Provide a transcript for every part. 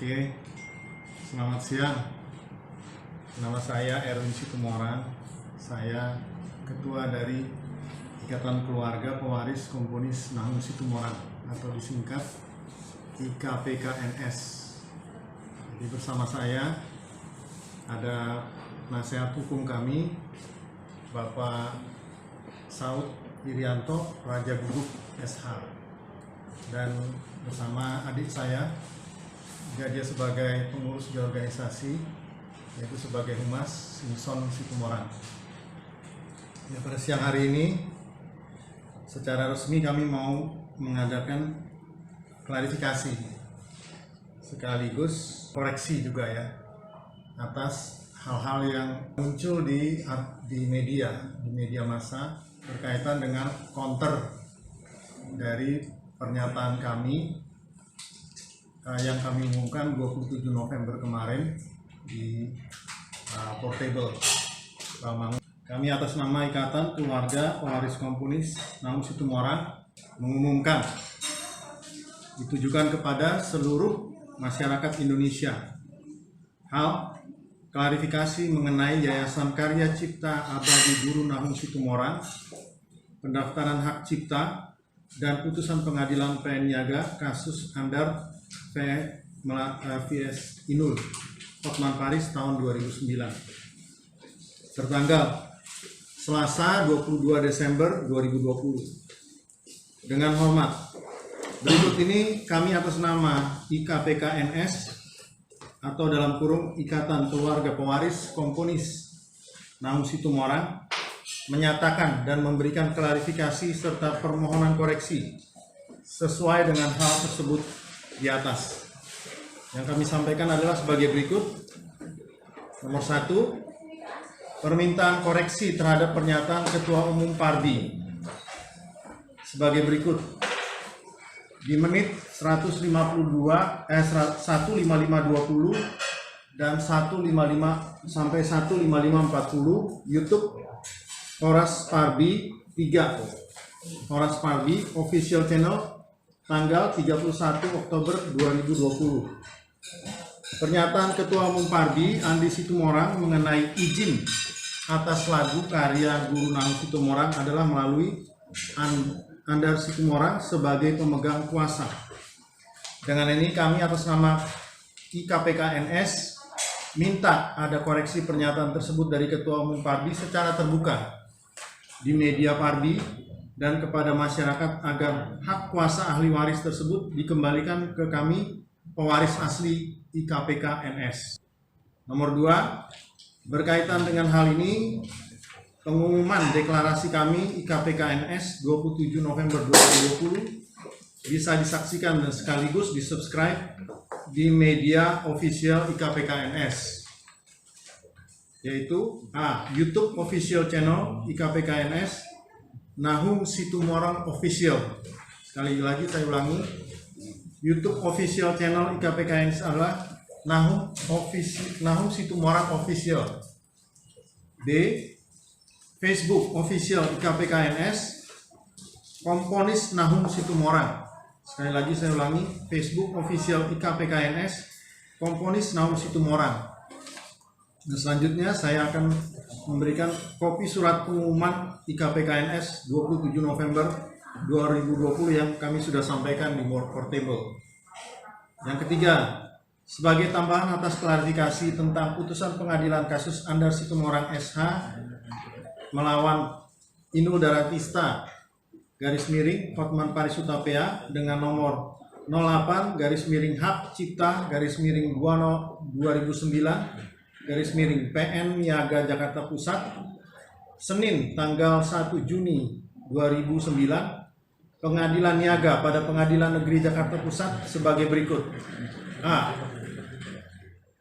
Oke, selamat siang. Nama saya Erwin Situmorang. Saya ketua dari Ikatan Keluarga Pewaris Komponis Nahum Situmorang atau disingkat IKPKNS. Jadi bersama saya ada nasihat hukum kami, Bapak Saud Irianto Raja Guguk SH, dan bersama adik saya, dia sebagai pengurus di organisasi, yaitu sebagai Humas Simpson Situmorang. Ya, pada siang hari ini secara resmi kami mau mengadakan klarifikasi sekaligus koreksi juga ya atas hal-hal yang muncul di media massa berkaitan dengan counter dari pernyataan kami yang kami umumkan 27 November kemarin di Portable Bamang. Kami atas nama Ikatan Keluarga Pewaris Komponis Nahum Situmorang mengumumkan ditujukan kepada seluruh masyarakat Indonesia hal klarifikasi mengenai Yayasan Karya Cipta Abadi Guru Nahum Situmorang, pendaftaran hak cipta, dan putusan pengadilan PN Niaga kasus Andar vs Inul Hotman Paris tahun 2009 tertanggal Selasa 22 Desember 2020. Dengan hormat, berikut ini kami atas nama IKPKNS atau dalam kurung Ikatan Keluarga Pewaris Komponis Nahum Situmorang menyatakan dan memberikan klarifikasi serta permohonan koreksi sesuai dengan hal tersebut di atas. Yang kami sampaikan adalah sebagai berikut. Nomor 1, permintaan koreksi terhadap pernyataan Ketua Umum Parbi sebagai berikut. Di menit 15520 dan 155 sampai 15540 YouTube Horas Parbi 3 Horas Parbi official channel tanggal 31 Oktober 2020. Pernyataan Ketua Umum Parbi Andi Situmorang mengenai izin atas lagu karya Guru Nahum Situmorang adalah melalui Andar Situmorang sebagai pemegang kuasa. Dengan ini kami atas nama IKPKNS minta ada koreksi pernyataan tersebut dari Ketua Umum Parbi secara terbuka di media Parbi dan kepada masyarakat agar hak kuasa ahli waris tersebut dikembalikan ke kami pewaris asli IKPKNS. Nomor 2, berkaitan dengan hal ini, pengumuman deklarasi kami IKPKNS 27 November 2020 bisa disaksikan dan sekaligus di-subscribe di media official IKPKNS, yaitu YouTube official channel IKPKNS Nahum Situmorang Official. Sekali lagi saya ulangi, YouTube official channel IKPKNS adalah Nahum Situmorang Official. B, Facebook official IKPKNS Komponis Nahum Situmorang. Sekali lagi saya ulangi, Facebook official IKPKNS Komponis Nahum Situmorang. Dan selanjutnya saya akan memberikan kopi surat pengumuman IKPKNS 27 November 2020 yang kami sudah sampaikan di Portable. Yang ketiga, sebagai tambahan atas klarifikasi tentang putusan pengadilan kasus Andar Situmorang SH melawan Inul Daratista _Hotman Paris Hutapea dengan nomor 08-hak cipta _2009 PN Niaga Jakarta Pusat, Senin tanggal 1 Juni 2009, Pengadilan Niaga pada Pengadilan Negeri Jakarta Pusat sebagai berikut. A.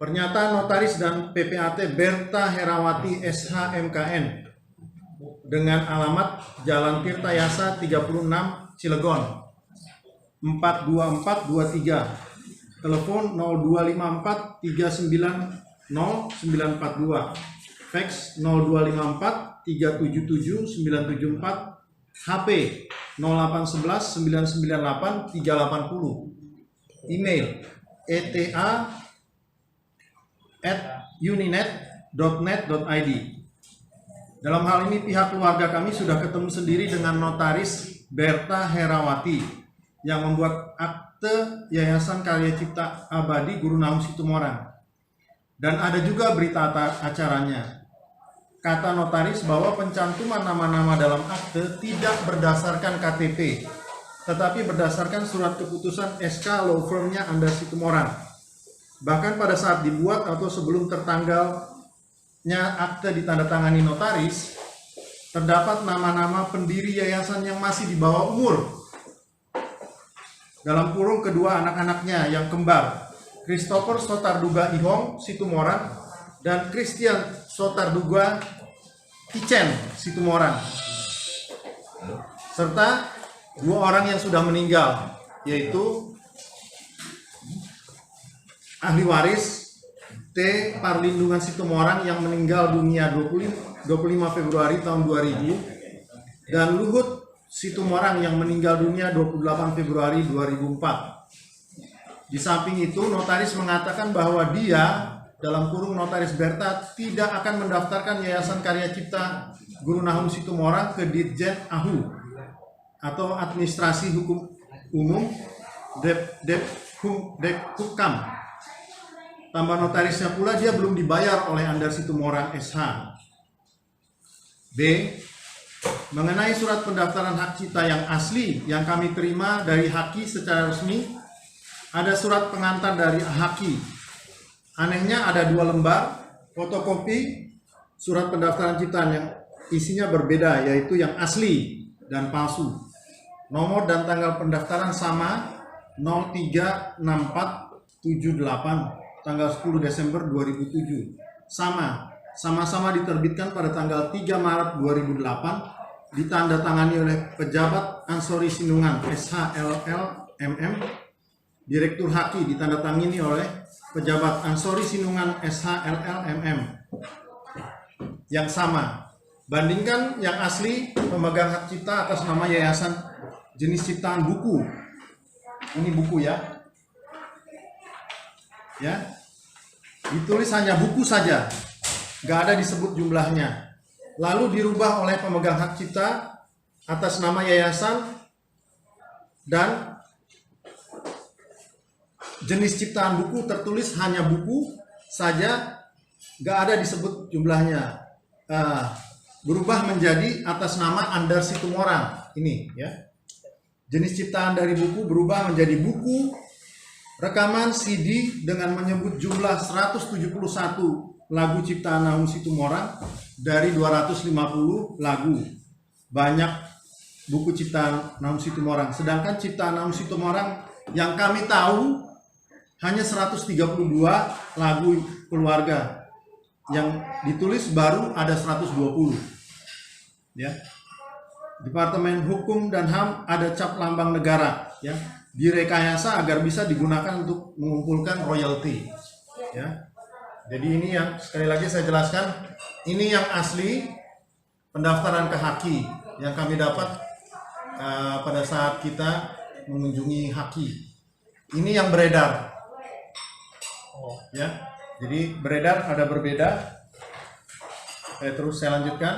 Pernyataan notaris dan PPAT Berta Herawati SH MKN dengan alamat Jalan Tirtayasa 36 Cilegon 42423, telepon 0254 39 0942, fax 0254 377 974, HP 0811 998 380, email eta@uninet.net.id. Dalam hal ini pihak keluarga kami sudah ketemu sendiri dengan notaris Berta Herawati yang membuat akte Yayasan Karya Cipta Abadi Guru Nahum Situmorang. Dan ada juga berita acaranya. Kata notaris bahwa pencantuman nama-nama dalam akte tidak berdasarkan KTP, tetapi berdasarkan surat keputusan SK law firmnya Anda Situmorang. Bahkan pada saat dibuat atau sebelum tertanggalnya akte ditandatangani notaris, terdapat nama-nama pendiri yayasan yang masih di bawah umur. Dalam kurung kedua anak-anaknya yang kembar, Christopher Sotarduga Ihong Situmorang dan Christian Sotarduga Icen Situmorang, serta 2 orang yang sudah meninggal, yaitu ahli waris T. Parlindungan Situmorang yang meninggal dunia 25 Februari tahun 2000 dan Luhut Situmorang yang meninggal dunia 28 Februari 2004. Di samping itu, notaris mengatakan bahwa dia, dalam kurung notaris Berta, tidak akan mendaftarkan Yayasan Karya Cipta Guru Nahum Situmorang ke Ditjen AHU atau Administrasi Hukum Umum Dekhukam. Tambah notarisnya pula, dia belum dibayar oleh Andar Situmorang SH. B. Mengenai surat pendaftaran hak cipta yang asli yang kami terima dari Haki secara resmi, ada surat pengantar dari Haki. Anehnya ada 2 lembar fotokopi surat pendaftaran ciptaan yang isinya berbeda, yaitu yang asli dan palsu. Nomor dan tanggal pendaftaran sama, 036478 tanggal 10 Desember 2007. Sama-sama diterbitkan pada tanggal 3 Maret 2008, ditandatangani oleh pejabat Ansori Sinungan SHLL MM. Direktur Haki ditandatangani oleh pejabat Ansori Sinungan SHLL MM. Yang sama. Bandingkan yang asli, pemegang hak cipta atas nama yayasan jenis ciptaan buku. Ini buku ya. Ya. Ditulis hanya buku saja. Gak ada disebut jumlahnya. Lalu dirubah oleh pemegang hak cipta atas nama yayasan dan jenis ciptaan buku tertulis hanya buku saja, gak ada disebut jumlahnya. Berubah menjadi atas nama Andar Situmorang. Ini ya. Jenis ciptaan dari buku berubah menjadi buku rekaman CD dengan menyebut jumlah 171 lagu ciptaan Nahum Situmorang dari 250 lagu. Banyak buku ciptaan Nahum Situmorang. Sedangkan ciptaan Nahum Situmorang yang kami tahu hanya 132 lagu keluarga. Yang ditulis baru ada 120. Ya. Departemen Hukum dan HAM ada cap lambang negara, ya, direkayasa agar bisa digunakan untuk mengumpulkan royalti. Ya. Jadi ini yang sekali lagi saya jelaskan, ini yang asli pendaftaran ke Haki yang kami dapat pada saat kita mengunjungi Haki. Ini yang beredar. Ya. Jadi beredar ada berbeda. Terus saya lanjutkan.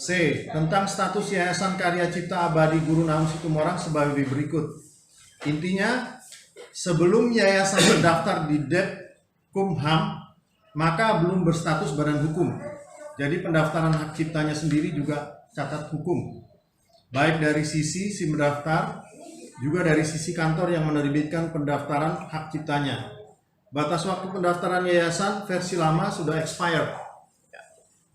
C. Tentang status Yayasan Karya Cipta Abadi Guru Nahum Situmorang sebagai berikut. Intinya, sebelum yayasan terdaftar di Dekhukam, maka belum berstatus badan hukum. Jadi pendaftaran hak ciptanya sendiri juga cacat hukum. Baik dari sisi si mendaftar, juga dari sisi kantor yang menerbitkan pendaftaran hak ciptanya. Batas waktu pendaftaran yayasan versi lama sudah expired.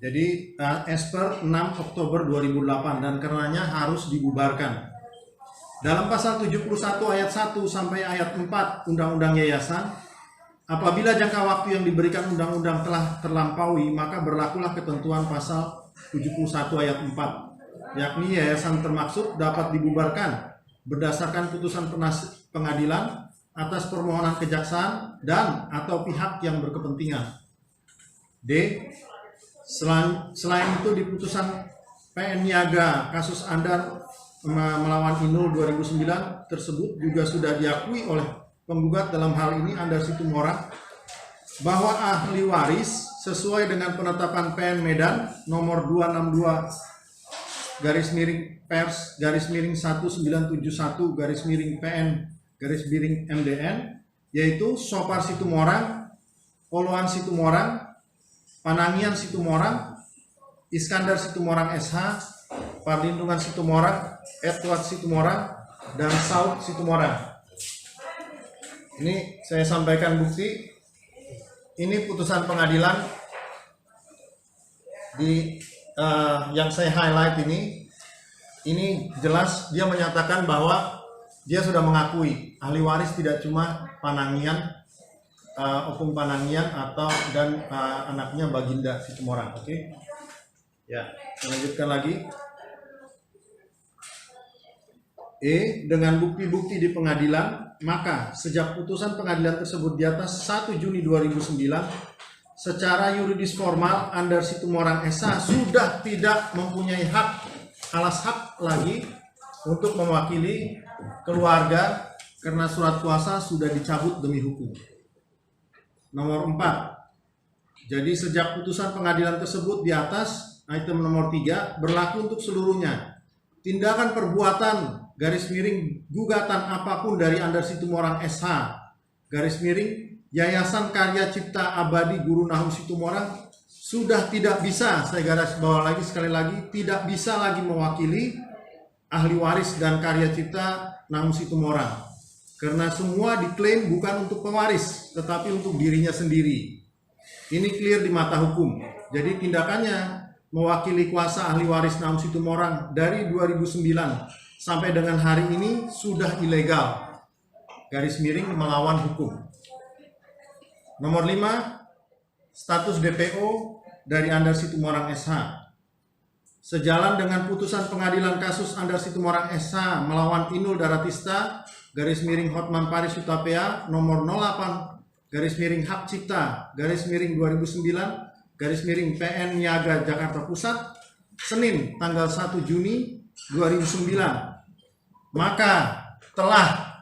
Jadi as per 6 Oktober 2008 dan karenanya harus dibubarkan. Dalam pasal 71 ayat 1 sampai ayat 4 Undang-Undang Yayasan, apabila jangka waktu yang diberikan undang-undang telah terlampaui, maka berlakulah ketentuan pasal 71 ayat 4, yakni yayasan termaksud dapat dibubarkan berdasarkan putusan pengadilan atas permohonan kejaksaan dan atau pihak yang berkepentingan. D. Selain itu di putusan PN Niaga kasus Andar melawan Inul 2009 tersebut juga sudah diakui oleh penggugat dalam hal ini Andar Situmorang bahwa ahli waris sesuai dengan penetapan PN Medan nomor 262 garis miring pers garis miring 1971 garis miring PN garis miring MDN, yaitu Sopar Situmorang, Oloan Situmorang, Panangian Situmorang, Iskandar Situmorang SH, Perlindungan Situmorang, Edward Situmorang, dan Saud Situmorang. Ini saya sampaikan bukti. Ini putusan pengadilan di yang saya highlight ini jelas dia menyatakan bahwa dia sudah mengakui ahli waris tidak cuma Panangian, Opung Panangian dan anaknya Baginda Situmorang. Oke. Ya, lanjutkan lagi. Dengan bukti-bukti di pengadilan, maka sejak putusan pengadilan tersebut di atas 1 Juni 2009, secara yuridis formal Andar Situmorang SH sudah tidak mempunyai hak lagi untuk mewakili keluarga karena surat kuasa sudah dicabut demi hukum. Nomor 4. Jadi sejak putusan pengadilan tersebut di atas, item nomor 3 berlaku untuk seluruhnya. Tindakan perbuatan garis miring gugatan apapun dari Andar Situmorang SH garis miring Yayasan Karya Cipta Abadi Guru Nahum Situmorang sudah tidak bisa, saya garis bawah lagi sekali lagi, tidak bisa lagi mewakili ahli waris dan karya cipta Nahum Situmorang karena semua diklaim bukan untuk pewaris tetapi untuk dirinya sendiri. Ini clear di mata hukum. Jadi tindakannya mewakili kuasa ahli waris Nahum Situmorang dari 2009 sampai dengan hari ini sudah ilegal, garis miring melawan hukum. Nomor 5, status DPO dari Andar Situmorang SH. Sejalan dengan putusan pengadilan kasus Andar Situmorang SH melawan Inul Daratista, garis miring Hotman Paris Hutapea, nomor 08, garis miring Hak Cipta, garis miring 2009, garis miring PN Niaga Jakarta Pusat, Senin tanggal 1 Juni 2009. Maka telah,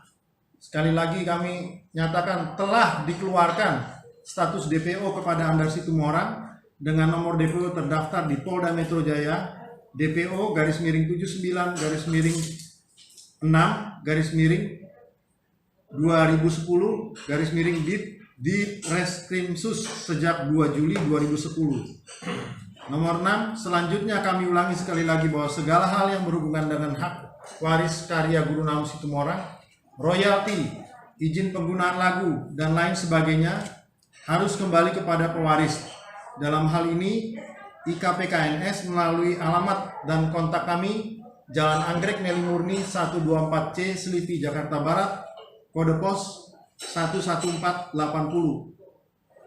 sekali lagi kami nyatakan telah dikeluarkan status DPO kepada Andar Situmorang dengan nomor DPO terdaftar di Polda Metro Jaya, DPO garis miring 79 garis miring 6 garis miring 2010 garis miring di Reskrimsus sejak 2 Juli 2010. Nomor 6, selanjutnya kami ulangi sekali lagi bahwa segala hal yang berhubungan dengan hak waris karya Guru Nahum Situmorang, royalti, izin penggunaan lagu, dan lain sebagainya harus kembali kepada pewaris. Dalam hal ini, IKPKNS melalui alamat dan kontak kami, Jalan Anggrek Neli Murni 124C, Selipi, Jakarta Barat, kode pos 11480,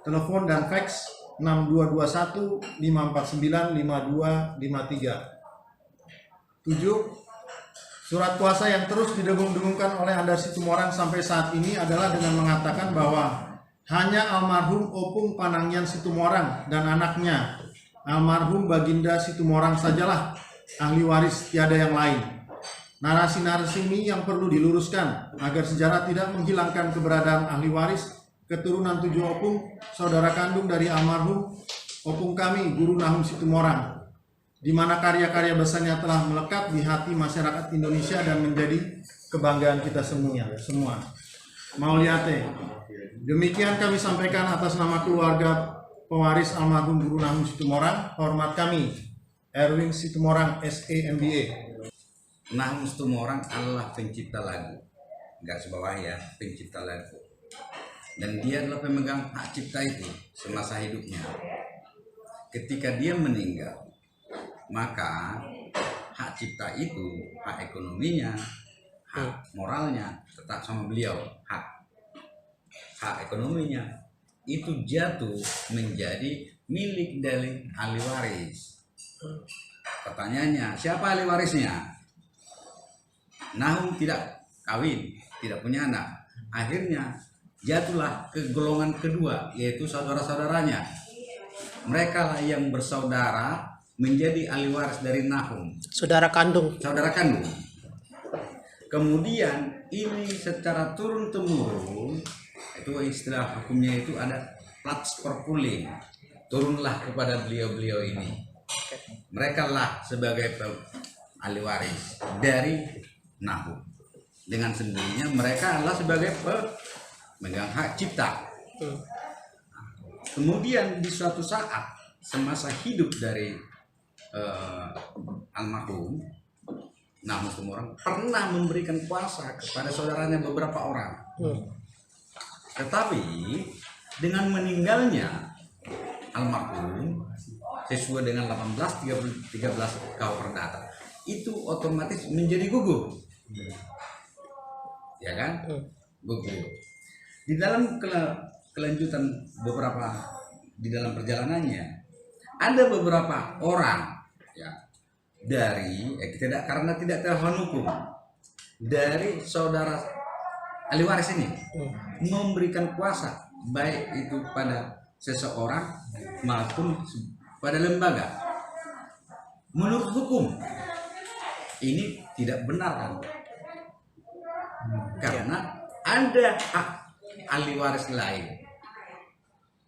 telepon dan fax 6221 549 5253. 7. Surat kuasa yang terus didengung-dengungkan oleh Andar Situmorang sampai saat ini adalah dengan mengatakan bahwa hanya almarhum Opung Panangian Situmorang dan anaknya almarhum Baginda Situmorang sajalah ahli waris, tiada yang lain. Narasi-narasi ini yang perlu diluruskan agar sejarah tidak menghilangkan keberadaan ahli waris keturunan 7 Opung, saudara kandung dari almarhum Opung kami, Guru Nahum Situmorang, di mana karya-karya besarnya telah melekat di hati masyarakat Indonesia dan menjadi kebanggaan kita semua. Mauliate. Demikian kami sampaikan atas nama keluarga pewaris almarhum Guru Nahum Situmorang. Hormat kami, Erwin Situmorang, SE MBA. Nahum Situmorang adalah pencipta lagu, garis bawah ya, pencipta lagu. Dan dia adalah pemegang hak cipta itu semasa hidupnya. Ketika dia meninggal, maka hak cipta itu, hak ekonominya, hak moralnya tetap sama beliau. Hak ekonominya itu jatuh menjadi milik dari ahli waris. Pertanyaannya, siapa ahli warisnya? Nahum tidak kawin, tidak punya anak. Akhirnya jatuhlah ke golongan kedua, yaitu saudara-saudaranya. Mereka lah yang bersaudara menjadi ahli waris dari Nahum. Saudara kandung. Saudara kandung. Kemudian ini secara turun-temurun, itu istilah hukumnya itu ada transfer pooling, turunlah kepada beliau-beliau ini. Mereka lah sebagai ahli waris dari Nahum. Dengan sendirinya mereka adalah sebagai pemegang hak cipta. Kemudian di suatu saat semasa hidup dari almarhum Nahum Tumorang pernah memberikan kuasa kepada saudaranya beberapa orang. Tetapi dengan meninggalnya almarhum sesuai dengan 13 KUH Perdata itu otomatis menjadi gugur. Ya kan? Gugur. Di dalam kelanjutan di dalam perjalanannya ada beberapa orang ya dari karena tidak terhadap hukum dari saudara ahli waris ini memberikan kuasa baik itu pada seseorang maupun pada lembaga. Menurut hukum ini tidak benar kan? Karena ada hak ahli waris lain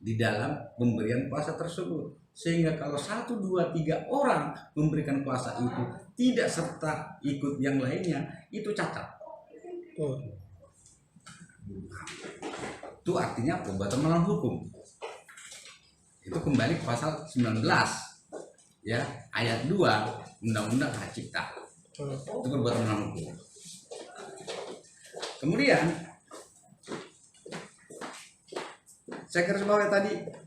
di dalam pemberian kuasa tersebut. Sehingga kalau 1, 2, 3 orang memberikan kuasa itu tidak serta ikut yang lainnya, itu cacat. Itu artinya perbuatan melawan hukum. Itu kembali ke pasal 19 ya, ayat 2 Undang-Undang Hak Cipta. Itu perbuatan melawan hukum. Kemudian saya garis bawahi tadi,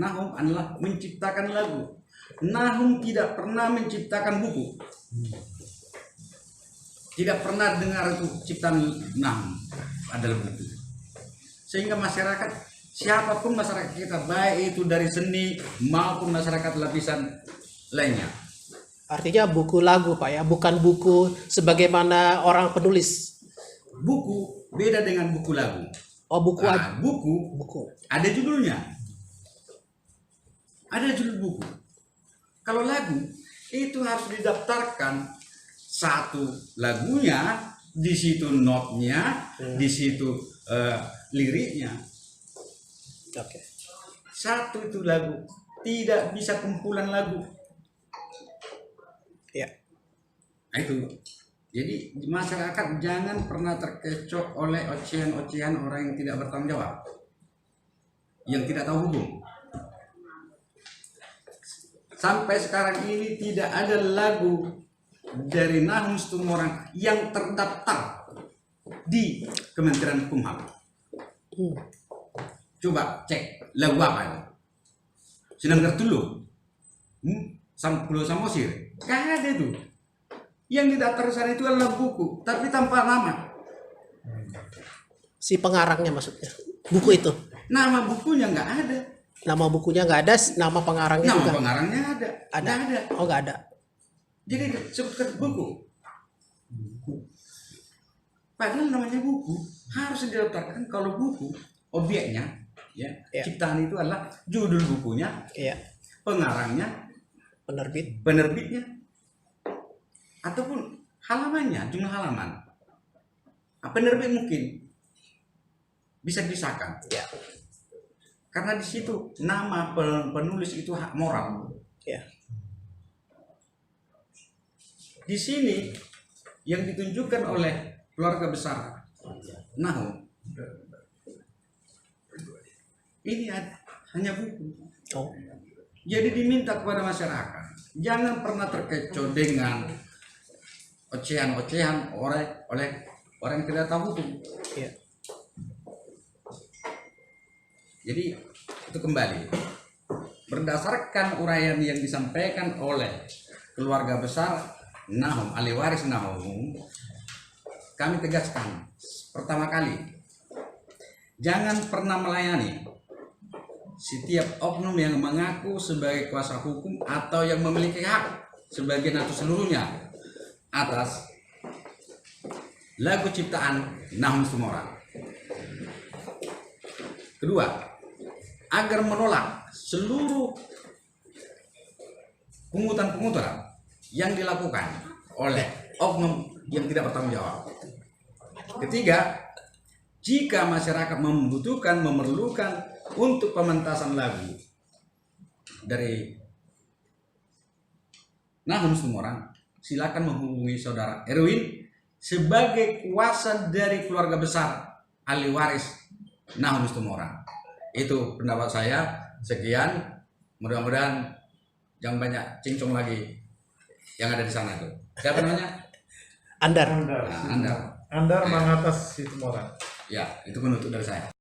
Nahum adalah menciptakan lagu. Nahum tidak pernah menciptakan buku. Tidak pernah dengar itu ciptaan Nahum adalah buku. Sehingga masyarakat, siapapun masyarakat kita, baik itu dari seni maupun masyarakat lapisan lainnya. Artinya buku lagu Pak ya, bukan buku sebagaimana orang penulis. Buku beda dengan buku lagu. Oh buku buku ada judulnya. Ada judul buku. Kalau lagu itu harus didaftarkan satu lagunya, di situ notnya, di situ liriknya. Oke. Satu itu lagu, tidak bisa kumpulan lagu. Ya. Nah, itu. Jadi masyarakat jangan pernah terkecoh oleh ocehan-ocehan orang yang tidak bertanggung jawab, yang tidak tahu hukum. Sampai sekarang ini tidak ada lagu dari Nahum Tumorang yang terdaftar di Kementerian Hukum HAM. Coba cek lagu apa itu? Senang Gertulu, Pulau Samosir, gak ada itu. Yang didaftar sana itu adalah buku, tapi tanpa nama. Si pengarangnya maksudnya, buku itu. Nama bukunya nggak ada. Nama bukunya nggak ada, nama pengarangnya Nama juga. pengarangnya ada. Ada. Nggak ada. Oh nggak ada. Jadi sebutkan buku. Padahal namanya buku harus didaftarkan kalau buku objeknya, ya, ciptaan itu adalah judul bukunya, pengarangnya, penerbitnya, ataupun halamannya, jumlah halaman. Nah, penerbit mungkin bisa disahkan, karena di situ nama penulis itu hak moral. Di sini yang ditunjukkan oleh keluarga besar Nahum ini hanya buku. Jadi diminta kepada masyarakat jangan pernah terkecoh dengan ocehan-ocehan oleh orang yang tidak tahu hukum. Jadi itu kembali berdasarkan uraian yang disampaikan oleh keluarga besar Nahum, ahli waris Nahum, kami tegaskan pertama kali jangan pernah melayani setiap oknum yang mengaku sebagai kuasa hukum atau yang memiliki hak sebagian atau seluruhnya atas lagu ciptaan Nahum Tumorang. Kedua, agar menolak seluruh pungutan-pungutan yang dilakukan oleh oknum yang tidak bertanggung jawab. Ketiga, jika masyarakat membutuhkan, memerlukan untuk pementasan lagu dari Nahum Situmorang, silakan menghubungi saudara Erwin sebagai kuasa dari keluarga besar ahli waris Nahum Situmorang. Itu pendapat saya. Sekian, mudah-mudahan jangan banyak cincong lagi yang ada di sana tuh. Siapa namanya? Andar. Nah, Anda. Andar Mangatas Situmorang. Ya, itu penutup dari saya.